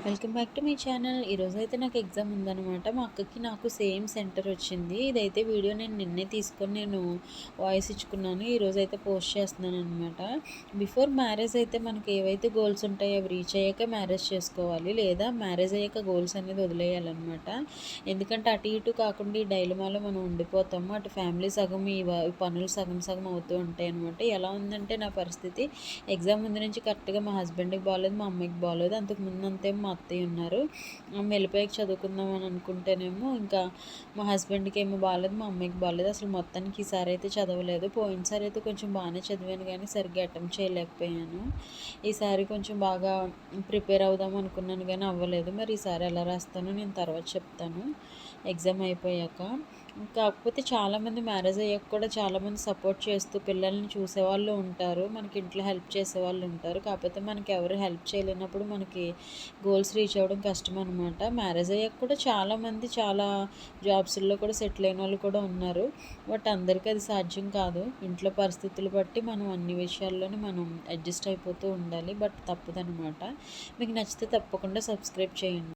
Welcome back to my channel. ఈరోజైతే నాకు exam ఉందనమాట. మా అక్కకి నాకు సేమ్ సెంటర్ వచ్చింది. ఇదైతే వీడియో నేను నిన్నే తీసుకొని వాయిస్ ఇచ్చుకున్నాను. ఈరోజైతే పోస్ట్ చేస్తున్నాను అనమాట. బిఫోర్ మ్యారేజ్ అయితే మనకి ఏవైతే గోల్స్ ఉంటాయో అవి రీచ్ అయ్యాక మ్యారేజ్ చేసుకోవాలి, లేదా మ్యారేజ్ అయ్యాక గోల్స్ అనేది వదిలేయాలన్నమాట. ఎందుకంటే అటు ఇటు కాకుండా ఈ డైలమాలో మనం ఉండిపోతాము. అటు ఫ్యామిలీ సగం, ఈ పనులు సగం సగం అవుతూ ఉంటాయి అనమాట. ఎలా ఉందంటే నా పరిస్థితి, ఎగ్జామ్ ముందు నుంచి కరెక్ట్గా మా హస్బెండ్కి బాగాలేదు, మా అమ్మకి బాగాలేదు. అంతకు ముందు అంతేమో మా అత్తయ్య ఉన్నారు. వెళ్ళిపోయాక చదువుకుందాం అని అనుకుంటేనేమో ఇంకా మా హస్బెండ్కి ఏమో బాగాలేదు, మా అమ్మకి బాగాలేదు. అసలు మొత్తానికి ఈసారి అయితే చదవలేదు. పోయినసారి అయితే కొంచెం బాగానే చదివాను, కానీ సరిగ్గా అటెంప్ట్ చేయలేకపోయాను. ఈసారి కొంచెం బాగా ప్రిపేర్ అవుదాం అనుకున్నాను, కానీ అవ్వలేదు. మరి ఈసారి ఎలా రాస్తానో నేను తర్వాత చెప్తాను ఎగ్జామ్ అయిపోయాక. కాకపోతే చాలామంది మ్యారేజ్ అయ్యాక కూడా చాలామంది సపోర్ట్ చేస్తూ పిల్లల్ని చూసేవాళ్ళు ఉంటారు, మనకి ఇంట్లో హెల్ప్ చేసేవాళ్ళు ఉంటారు. కాకపోతే మనకి ఎవరు హెల్ప్ చేయలేనప్పుడు మనకి గోల్స్ రీచ్ అవ్వడం కష్టం అనమాట. మ్యారేజ్ అయ్యాక కూడా చాలామంది చాలా జాబ్స్లో కూడా సెటిల్ అయిన వాళ్ళు కూడా ఉన్నారు. బట్ అందరికీ అది సాధ్యం కాదు. ఇంట్లో పరిస్థితులు బట్టి మనం అన్ని విషయాల్లోనే మనం అడ్జస్ట్ అయిపోతూ ఉండాలి. బట్ తప్పదనమాట. మీకు నచ్చితే తప్పకుండా సబ్స్క్రైబ్ చేయండి.